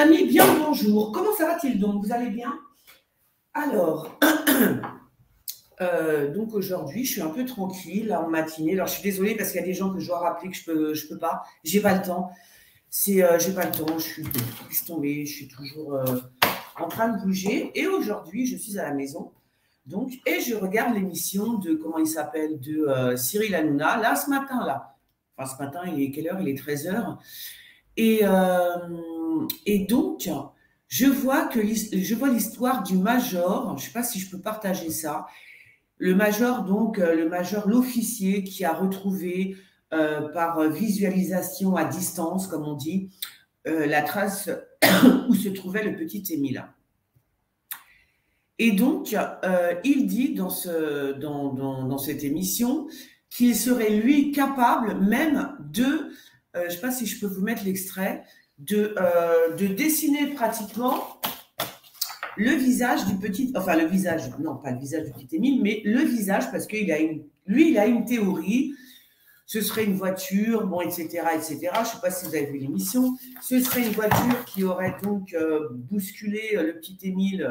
amis, bien le bonjour. Comment ça va-t-il donc? Vous allez bien? Alors, donc aujourd'hui, je suis un peu tranquille là, en matinée. Alors, je suis désolée parce qu'il y a des gens que je dois rappeler que je peux pas. J'ai pas le temps. J'ai pas le temps. Je suis laisse tomber. Je suis toujours en train de bouger. Et aujourd'hui, je suis à la maison. Donc, et je regarde l'émission de, comment il s'appelle, de Cyril Hanouna. Là, ce matin, là. Enfin, ce matin, il est quelle heure? Il est 13h. Et donc, je vois l'histoire du major. Je ne sais pas si je peux partager ça. Le major, donc, le major, l'officier qui a retrouvé par visualisation à distance, comme on dit, la trace où se trouvait le petit Émile. Et donc, il dit dans cette émission qu'il serait, lui, capable même de, je ne sais pas si je peux vous mettre l'extrait, de dessiner pratiquement le visage du petit, enfin le visage, non pas le visage du petit Émile, mais le visage, parce qu'il a il a une théorie, ce serait une voiture, bon, etc., etc. Je ne sais pas si vous avez vu l'émission, ce serait une voiture qui aurait donc bousculé le petit Émile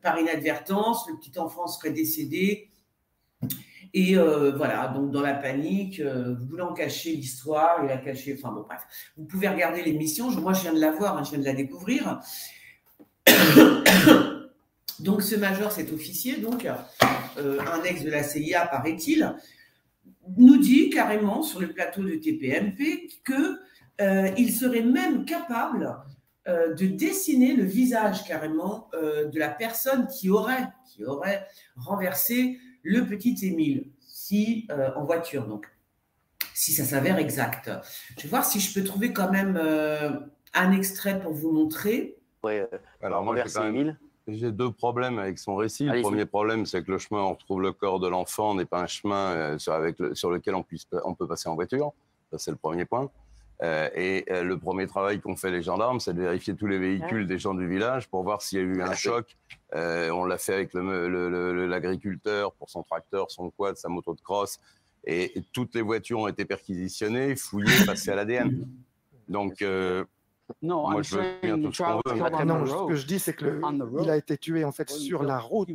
par inadvertance, le petit enfant serait décédé. Et voilà, donc dans la panique, voulant cacher l'histoire, il a caché, enfin bon, bref. Vous pouvez regarder l'émission, moi je viens de la voir, hein, je viens de la découvrir. Donc ce major, cet officier, donc un ex de la CIA, paraît-il, nous dit carrément sur le plateau de TPMP qu'il serait même capable de dessiner le visage carrément de la personne qui aurait renversé le petit Émile, si en voiture donc, si ça s'avère exact. Je vais voir si je peux trouver quand même un extrait pour vous montrer. Ouais, alors moi j'ai deux problèmes avec son récit. Le premier problème, c'est que le chemin où on retrouve le corps de l'enfant n'est pas un chemin sur lequel on peut passer en voiture. Ça, c'est le premier point. Le premier travail qu'ont fait les gendarmes, c'est de vérifier tous les véhicules des gens du village pour voir s'il y a eu un choc. On l'a fait avec l'agriculteur pour son tracteur, son quad, sa moto de crosse. Et toutes les voitures ont été perquisitionnées, fouillées, passées à l'ADN. Donc, non, moi, je veux bien tout ce qu'on veut. Non, ce que je dis, c'est qu'il a été tué en fait sur la route.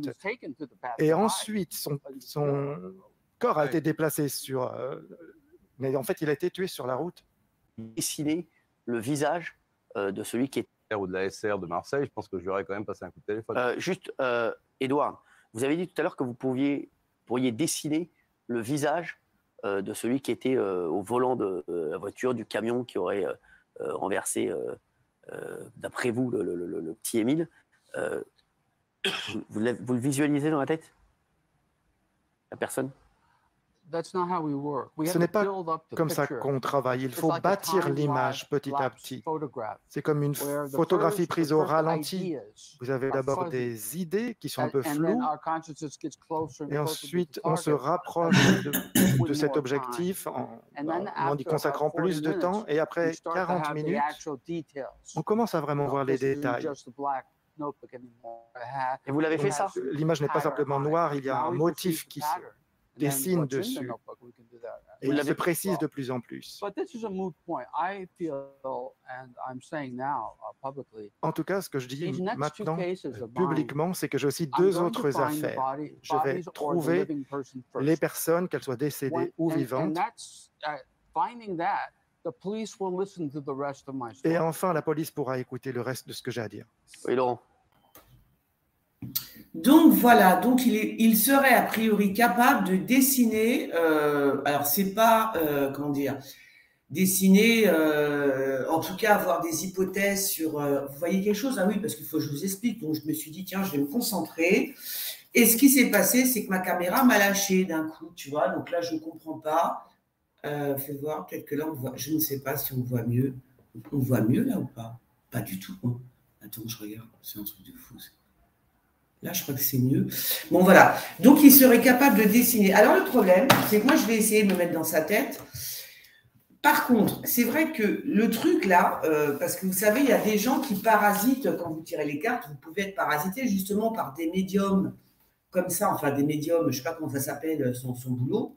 Et ensuite, son corps a été déplacé sur... mais en fait, il a été tué sur la route. Dessiner le visage de celui qui est... Ou de la SR de Marseille, je pense que je lui aurais quand même passé un coup de téléphone. Juste, Édouard, vous avez dit tout à l'heure que vous pourriez dessiner le visage de celui qui était au volant de la voiture, du camion qui aurait renversé, d'après vous, le petit Émile. Vous le visualisez dans la tête? La personne? Ce n'est pas comme ça qu'on travaille. Il faut bâtir l'image petit à petit. C'est comme une photographie prise au ralenti. Vous avez d'abord des idées qui sont un peu floues, et ensuite on se rapproche de cet objectif en y consacrant plus de temps, et après 40 minutes, on commence à vraiment voir les détails. Et vous l'avez fait ça? L'image n'est pas simplement noire, il y a un motif qui se dessine dessus. Et il se précise de plus en plus. En tout cas, ce que je dis maintenant publiquement, c'est que j'ai aussi deux autres affaires. Je vais trouver les personnes, qu'elles soient décédées ou vivantes. Et enfin, la police pourra écouter le reste de ce que j'ai à dire. Oui, Laurent. Donc voilà, donc il serait a priori capable de dessiner, alors c'est pas, comment dire, dessiner, en tout cas avoir des hypothèses sur, vous voyez quelque chose? Ah oui, parce qu'il faut que je vous explique, donc je me suis dit, tiens, je vais me concentrer. Et ce qui s'est passé, c'est que ma caméra m'a lâché d'un coup, tu vois, donc là, je ne comprends pas. Fais voir, peut-être que là, on voit, je ne sais pas si on voit mieux. On voit mieux là ou pas? Pas du tout. Hein. Attends, je regarde, c'est un truc de fou. Là, je crois que c'est mieux. Bon, voilà. Donc, il serait capable de dessiner. Alors, le problème, c'est que moi, je vais essayer de me mettre dans sa tête. Par contre, c'est vrai que le truc là, parce que vous savez, il y a des gens qui parasitent, quand vous tirez les cartes, vous pouvez être parasité justement par des médiums comme ça, enfin des médiums, je ne sais pas comment ça s'appelle, son boulot,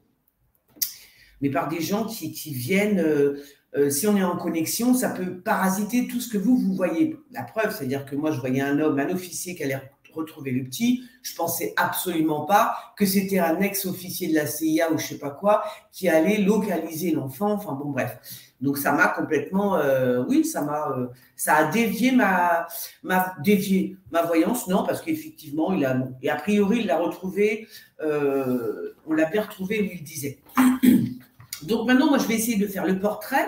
mais par des gens qui viennent si on est en connexion, ça peut parasiter tout ce que vous voyez. La preuve, c'est-à-dire que moi, je voyais un homme, un officier qui allait retrouver le petit. Je pensais absolument pas que c'était un ex-officier de la CIA ou je sais pas quoi qui allait localiser l'enfant. Enfin bon, bref. Donc ça m'a complètement, oui, ça a dévié ma voyance. Non, parce qu'effectivement, et a priori, il l'a retrouvé, on l'a bien retrouvé où il disait. Donc maintenant, moi, je vais essayer de faire le portrait,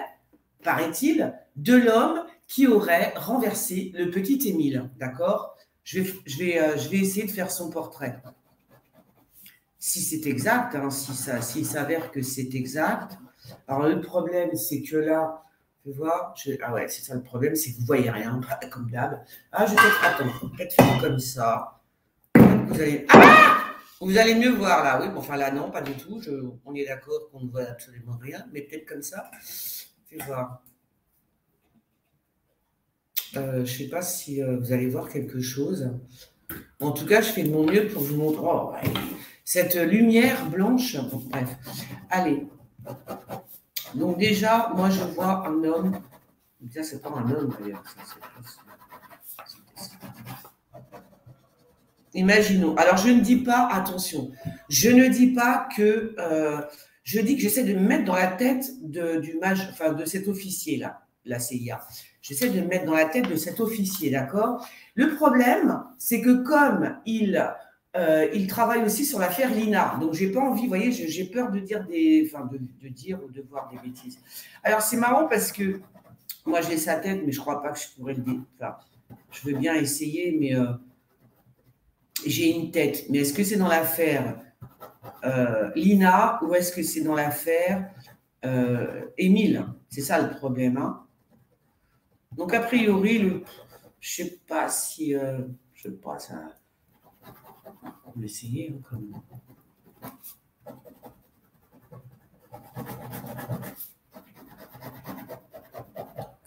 paraît-il, de l'homme qui aurait renversé le petit Émile, d'accord ? Je vais essayer de faire son portrait. Si c'est exact, hein, s'il s'avère que c'est exact. Alors, le problème, c'est que là, je vais voir. Ah ouais, c'est ça le problème, c'est que vous ne voyez rien, comme d'hab. Ah, je vais peut-être faire comme ça. Vous allez mieux voir là. Oui, bon, enfin là, non, pas du tout. On est d'accord qu'on ne voit absolument rien, mais peut-être comme ça. Je vais voir. Je ne sais pas si vous allez voir quelque chose. En tout cas, je fais de mon mieux pour vous montrer cette lumière blanche. Bon, bref, allez. Donc déjà, moi, je vois un homme. Ça, c'est pas un homme, d'ailleurs. Imaginons. Alors, je ne dis pas, attention, je ne dis pas que... je dis que j'essaie de me mettre dans la tête de cet officier-là, la CIA. J'essaie de me mettre dans la tête de cet officier, d'accord? Le problème, c'est que comme il travaille aussi sur l'affaire Lina, donc j'ai pas envie, vous voyez, j'ai peur de dire de dire ou de voir des bêtises. Alors c'est marrant parce que moi j'ai sa tête, mais je crois pas que je pourrais le dire. Enfin, je veux bien essayer, mais j'ai une tête. Mais est-ce que c'est dans l'affaire Lina ou est-ce que c'est dans l'affaire Émile? C'est ça le problème, hein? Donc, a priori, je ne sais pas si... je sais pas, ça... On va essayer, hein, quand même.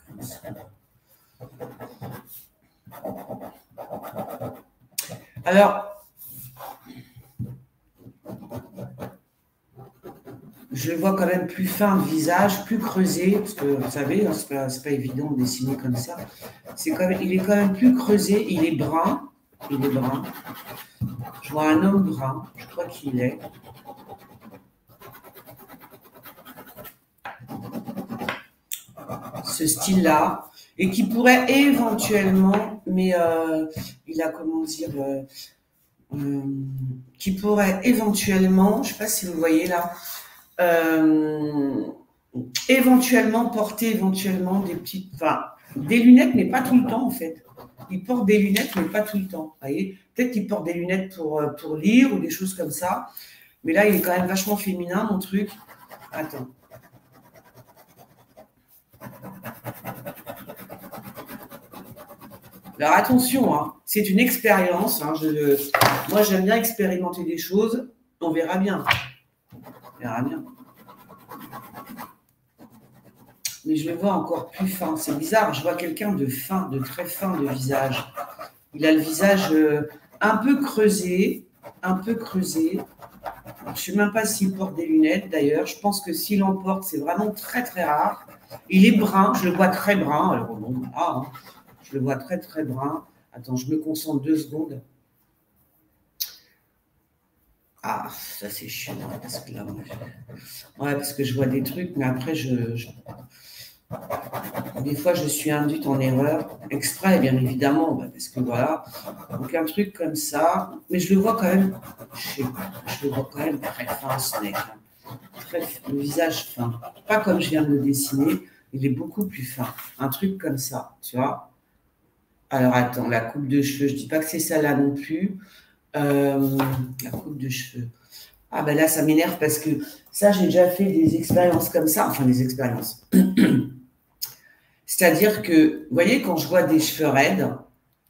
Comme ça. Alors... Je le vois quand même plus fin de visage, plus creusé, parce que vous savez, hein, c'est pas évident de dessiner comme ça. Il est quand même plus creusé, il est brun. Il est brun. Je vois un homme brun, je crois qu'il est. Ce style-là, et qui pourrait éventuellement, mais il a comment dire, qui pourrait éventuellement, je ne sais pas si vous voyez là, éventuellement porter des petites, des lunettes, mais pas tout le temps en fait. Il porte des lunettes, mais pas tout le temps. Vous voyez, peut-être qu'il porte des lunettes pour lire ou des choses comme ça. Mais là, il est quand même vachement féminin, mon truc. Attends. Alors attention, hein, c'est une expérience. Hein, moi, j'aime bien expérimenter des choses. On verra bien. On verra bien. Mais je le vois encore plus fin. C'est bizarre. Je vois quelqu'un de fin, de très fin de visage. Il a le visage un peu creusé. Un peu creusé. Je ne sais même pas s'il porte des lunettes, d'ailleurs. Je pense que s'il en porte, c'est vraiment très, très rare. Il est brun. Je le vois très brun. Alors, bon, hein. Je le vois très, très brun. Attends, je me concentre 2 secondes. Ah, ça c'est chiant, parce que là, ouais, parce que je vois des trucs, mais après, des fois, je suis induite en erreur, exprès, bien évidemment, parce que voilà, donc un truc comme ça, mais je le vois quand même, je le vois quand même très fin, ce mec, hein. Le visage fin, pas comme je viens de le dessiner, il est beaucoup plus fin, un truc comme ça, tu vois. Alors, attends, la coupe de cheveux, je ne dis pas que c'est ça là non plus. La coupe de cheveux. Ah ben là, ça m'énerve parce que ça, j'ai déjà fait des expériences comme ça. Enfin, des expériences. C'est-à-dire que, vous voyez, quand je vois des cheveux raides,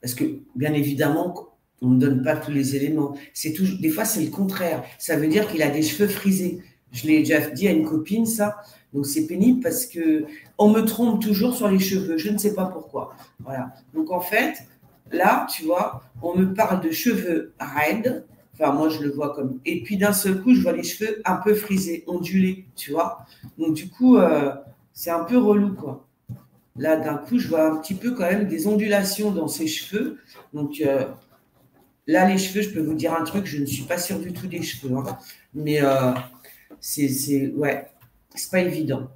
parce que, bien évidemment, on ne donne pas tous les éléments. Des fois, c'est le contraire. Ça veut dire qu'il a des cheveux frisés. Je l'ai déjà dit à une copine, ça. Donc, c'est pénible parce qu'on me trompe toujours sur les cheveux. Je ne sais pas pourquoi. Voilà. Donc, en fait, là, tu vois, on me parle de cheveux raides. Enfin, moi, je le vois comme... Et puis, d'un seul coup, je vois les cheveux un peu frisés, ondulés, tu vois. Donc, du coup, c'est un peu relou, quoi. Là, d'un coup, je vois un petit peu quand même des ondulations dans ses cheveux. Donc, là, les cheveux, je peux vous dire un truc, je ne suis pas sûre du tout des cheveux. Hein. Mais ouais, c'est pas évident.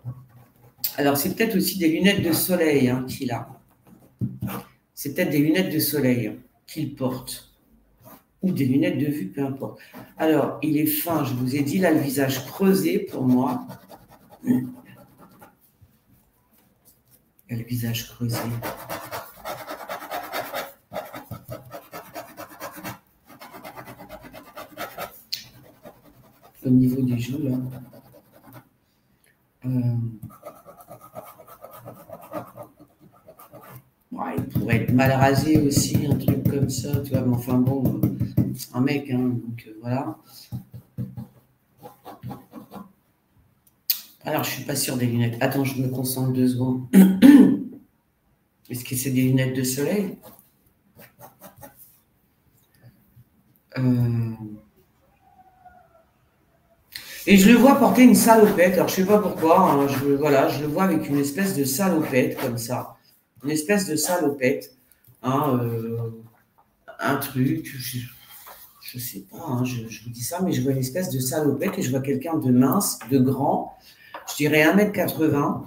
Alors, c'est peut-être aussi des lunettes de soleil hein, qu'il a. C'est peut-être des lunettes de soleil qu'il porte. Ou des lunettes de vue, peu importe. Alors, il est fin, je vous ai dit, là, le visage creusé pour moi. Il y a le visage creusé. Au niveau des joues, là. Ouais, il pourrait être mal rasé aussi, un truc comme ça, tu vois, mais enfin bon, un mec, hein, donc voilà. Alors, je ne suis pas sûre des lunettes. Attends, je me concentre 2 secondes. Est-ce que c'est des lunettes de soleil? Et je le vois porter une salopette. Alors, je ne sais pas pourquoi. Hein, voilà, je le vois avec une espèce de salopette, comme ça. Une espèce de salopette. Hein, un truc, je ne sais pas, hein, je vous dis ça, mais je vois une espèce de salopette et je vois quelqu'un de mince, de grand. Je dirais 1m80.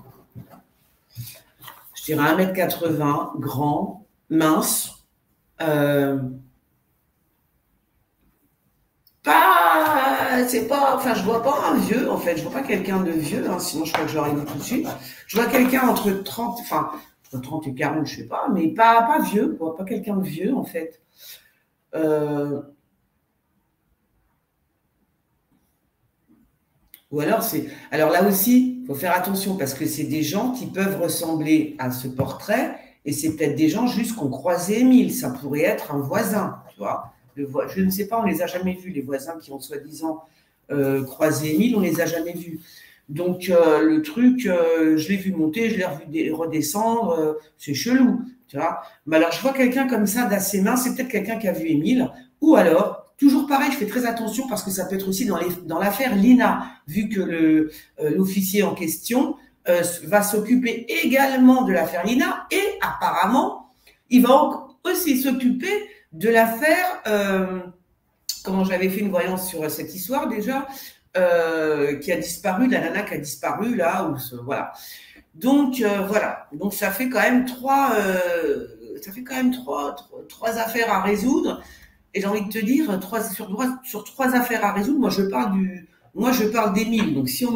Je dirais 1m80, grand, mince. C'est pas, enfin, je vois pas un vieux, en fait. Je vois pas quelqu'un de vieux, hein, sinon je crois que je l'aurais dit tout de suite. Je vois quelqu'un entre 30, enfin, entre 30 et 40, je sais pas, mais pas vieux, quoi. Pas quelqu'un de vieux, en fait. Ou alors, alors là aussi, il faut faire attention parce que c'est des gens qui peuvent ressembler à ce portrait et c'est peut-être des gens juste qui ont croisé Émile. Ça pourrait être un voisin, tu vois. Je ne sais pas, on ne les a jamais vus, les voisins qui ont soi-disant croisé Émile, on ne les a jamais vus. Donc, le truc, je l'ai vu monter, je l'ai revu redescendre, c'est chelou, tu vois. Mais alors, je vois quelqu'un comme ça d'assez mince, c'est peut-être quelqu'un qui a vu Émile, ou alors, toujours pareil, je fais très attention parce que ça peut être aussi dans l'affaire Lina, vu que l'officier en question va s'occuper également de l'affaire Lina et apparemment, il va aussi s'occuper de l'affaire, comment j'avais fait une voyance sur cette histoire déjà, qui a disparu, la nana qui a disparu là, voilà. Donc voilà, donc ça fait quand même trois affaires à résoudre. Et j'ai envie de te dire, sur 3 affaires à résoudre, moi je parle d'Émile. Donc si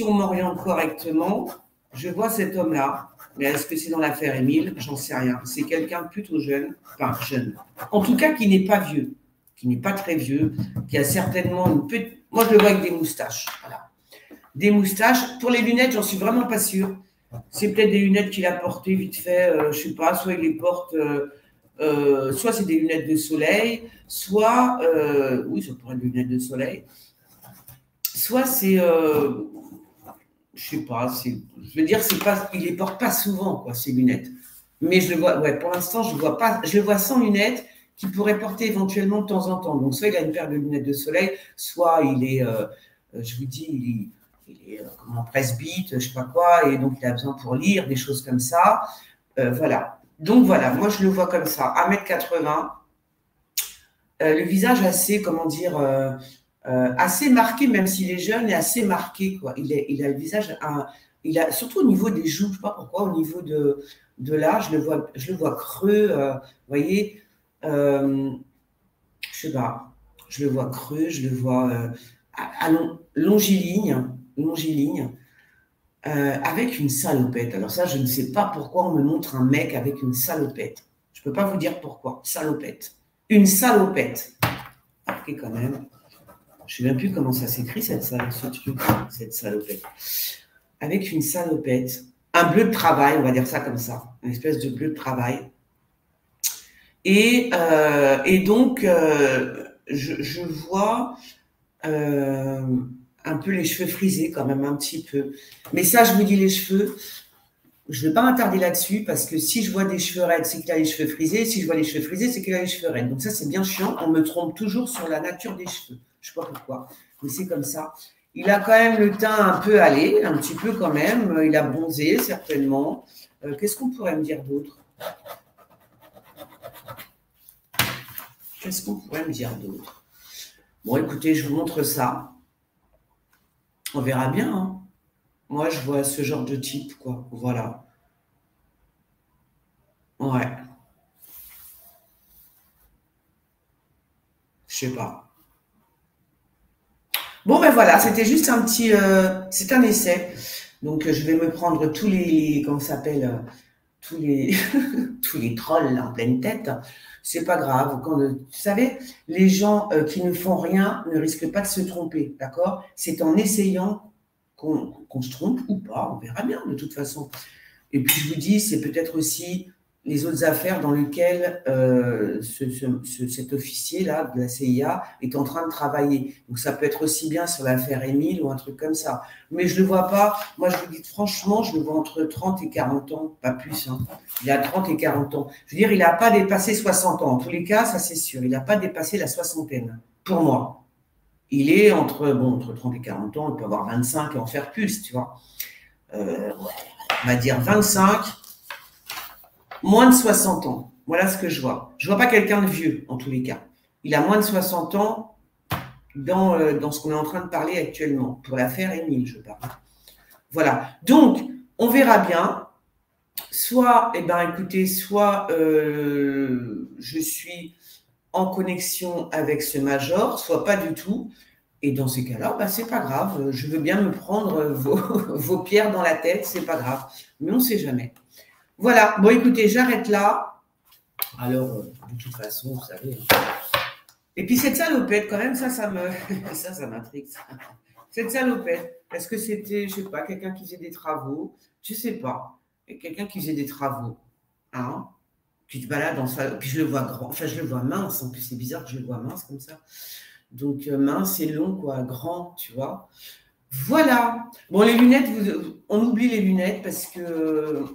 on m'oriente correctement, je vois cet homme-là. Mais est-ce que c'est dans l'affaire Émile? J'en sais rien. C'est quelqu'un de plutôt jeune, enfin jeune. En tout cas, qui n'est pas vieux, qui n'est pas très vieux, qui a certainement une petite. Moi, je le vois avec des moustaches. Voilà. Des moustaches. Pour les lunettes, j'en suis vraiment pas sûre. C'est peut-être des lunettes qu'il a portées vite fait, je sais pas, soit il les porte. Soit c'est des lunettes de soleil, soit, oui, ça pourrait être des lunettes de soleil, soit c'est, je sais pas, je veux dire, il les porte pas souvent, quoi, ces lunettes. Mais je le vois, ouais, pour l'instant, je le vois sans lunettes, qu'il pourrait porter éventuellement de temps en temps. Donc, soit il a une paire de lunettes de soleil, soit il est, je vous dis, il est comme en presbyte, je sais pas quoi, et donc il a besoin pour lire, des choses comme ça. Voilà. Donc voilà, moi je le vois comme ça, 1m80, le visage assez, comment dire, assez marqué, même s'il est jeune, et assez marqué, quoi. Il a le visage, surtout au niveau des joues, je ne sais pas pourquoi, au niveau de là, je le vois creux, vous voyez, je sais pas, je le vois creux, je le vois longiligne, avec une salopette. Alors ça, je ne sais pas pourquoi on me montre un mec avec une salopette. Je ne peux pas vous dire pourquoi. Salopette. Une salopette. Ok, quand même. Je ne sais même plus comment ça s'écrit, cette salopette. Avec une salopette. Un bleu de travail, on va dire ça comme ça. Une espèce de bleu de travail. Et donc, je vois un peu les cheveux frisés quand même, un petit peu. Mais ça, je vous dis les cheveux, je ne vais pas m'attarder là-dessus parce que si je vois des cheveux raides, c'est qu'il a les cheveux frisés. Si je vois les cheveux frisés, c'est qu'il a les cheveux raides. Donc ça, c'est bien chiant. On me trompe toujours sur la nature des cheveux. Je ne sais pas pourquoi, mais c'est comme ça. Il a quand même le teint un peu allé, un petit peu quand même. Il a bronzé, certainement. Qu'est-ce qu'on pourrait me dire d'autre? Qu'est-ce qu'on pourrait me dire d'autre? Bon, écoutez, je vous montre ça. On verra bien. Hein. Moi, je vois ce genre de type, quoi. Voilà. Ouais. Je sais pas. Bon, ben voilà, c'était juste un petit... c'est un essai. Donc, je vais me prendre tous les... Comment ça s'appelle? Tous les... tous les trolls là, en pleine tête. C'est pas grave. Quand, vous savez, les gens qui ne font rien ne risquent pas de se tromper, d'accord? C'est en essayant qu'on se trompe ou pas, on verra bien de toute façon. Et puis je vous dis, c'est peut-être aussi les autres affaires dans lesquelles cet officier-là de la CIA est en train de travailler. Donc ça peut être aussi bien sur l'affaire Émile ou un truc comme ça. Mais je ne le vois pas, moi je vous dis franchement, je le vois entre 30 et 40 ans, pas plus. Hein. Il a 30 et 40 ans. Je veux dire, il n'a pas dépassé 60 ans. En tous les cas, ça c'est sûr. Il n'a pas dépassé la soixantaine, pour moi. Il est entre 30 et 40 ans, il peut avoir 25 et en faire plus, tu vois. Ouais, on va dire 25, moins de 60 ans. Voilà ce que je vois. Je ne vois pas quelqu'un de vieux, en tous les cas. Il a moins de 60 ans dans ce qu'on est en train de parler actuellement. Pour l'affaire Émile, je parle. Voilà. Donc, on verra bien. Soit, écoutez, soit je suis en connexion avec ce major, soit pas du tout. Et dans ces cas-là, c'est pas grave. Je veux bien me prendre vos pierres dans la tête, c'est pas grave. Mais on ne sait jamais. Voilà. Bon, écoutez, j'arrête là. Alors, de toute façon, vous savez. Et puis cette salopette, quand même, ça m'intrigue. Cette salopette, est-ce que c'était, je sais pas, quelqu'un qui faisait des travaux? Je sais pas. Et quelqu'un qui faisait des travaux. Hein? Qui te balade dans sa... Puis je le vois grand. Enfin, je le vois mince. En plus, c'est bizarre que je le vois mince comme ça. Donc, mince et long, quoi, grand, tu vois. Voilà. Bon, les lunettes, on oublie les lunettes parce que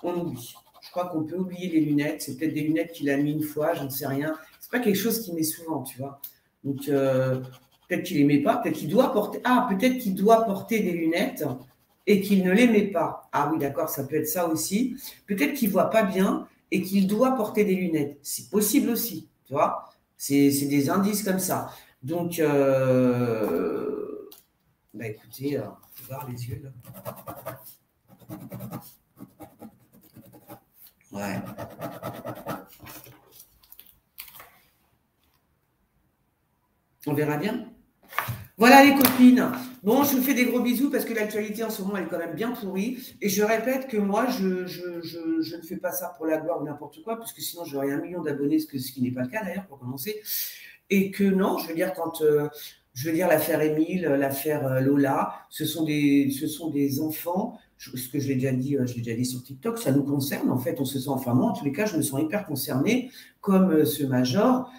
on oublie. Je crois qu'on peut oublier les lunettes. C'est peut-être des lunettes qu'il a mis une fois, j'en sais rien. C'est pas quelque chose qu'il met souvent, tu vois. Donc, peut-être qu'il les met pas, peut-être qu'il doit porter... Ah, peut-être qu'il doit porter des lunettes et qu'il ne les met pas. Ah oui, d'accord, ça peut être ça aussi. Peut-être qu'il voit pas bien et qu'il doit porter des lunettes. C'est possible aussi, tu vois. C'est des indices comme ça. Donc, écoutez, je vais voir les yeux, là. Ouais. On verra bien. Voilà les copines. Bon, je vous fais des gros bisous parce que l'actualité en ce moment, elle est quand même bien pourrie. Et je répète que moi, je ne fais pas ça pour la gloire ou n'importe quoi, parce que sinon, j'aurais 1 million d'abonnés, ce qui n'est pas le cas d'ailleurs, pour commencer. Et que non, je veux dire, l'affaire Émile, l'affaire Lola, ce sont des enfants, ce que je l'ai déjà dit sur TikTok, ça nous concerne, en fait, on se sent, enfin moi, en tous les cas, je me sens hyper concernée, comme ce major,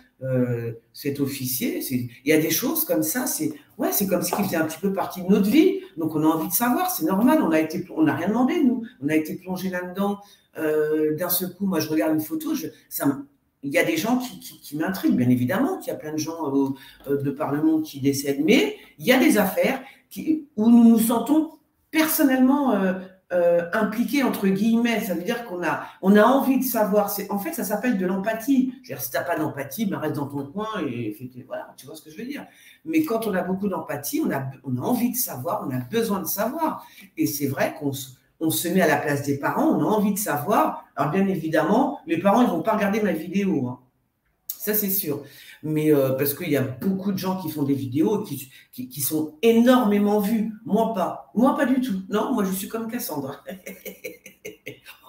cet officier, il y a des choses comme ça, c'est comme si il faisait un petit peu partie de notre vie, donc on a envie de savoir, c'est normal, on n'a rien demandé, nous, on a été plongé là-dedans, d'un seul coup, moi je regarde une photo, il y a des gens qui m'intriguent, bien évidemment, qu'il y a plein de gens de par le monde qui décèdent, mais il y a des affaires où nous nous sentons personnellement impliqués, entre guillemets. Ça veut dire qu'on a envie de savoir. En fait, ça s'appelle de l'empathie. Je veux dire, si tu n'as pas d'empathie, reste dans ton coin et voilà, tu vois ce que je veux dire. Mais quand on a beaucoup d'empathie, on a envie de savoir, on a besoin de savoir. Et c'est vrai qu'on se met à la place des parents, on a envie de savoir. Alors, bien évidemment, les parents, ils ne vont pas regarder ma vidéo. Hein. Ça, c'est sûr. Mais parce qu'il y a beaucoup de gens qui font des vidéos qui sont énormément vues. Moi, pas. Moi, pas du tout. Non, moi, je suis comme Cassandra.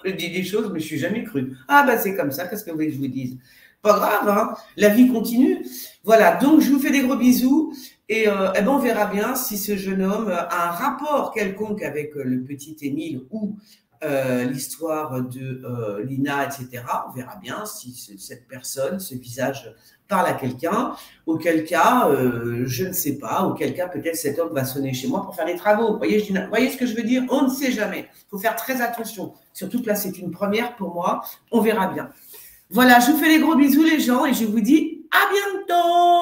Je dis des choses, mais je ne suis jamais crue. Ah, c'est comme ça. Qu'est-ce que vous voulez que je vous dise? Pas grave, hein. La vie continue. Voilà. Donc, je vous fais des gros bisous. Et on verra bien si ce jeune homme a un rapport quelconque avec le petit Émile ou l'histoire de Lina, etc. On verra bien si cette personne, ce visage parle à quelqu'un. Auquel cas, je ne sais pas. Auquel cas, peut-être cet homme va sonner chez moi pour faire des travaux. Vous voyez ce que je veux dire? On ne sait jamais. Il faut faire très attention. Surtout que là, c'est une première pour moi. On verra bien. Voilà, je vous fais des gros bisous les gens et je vous dis à bientôt.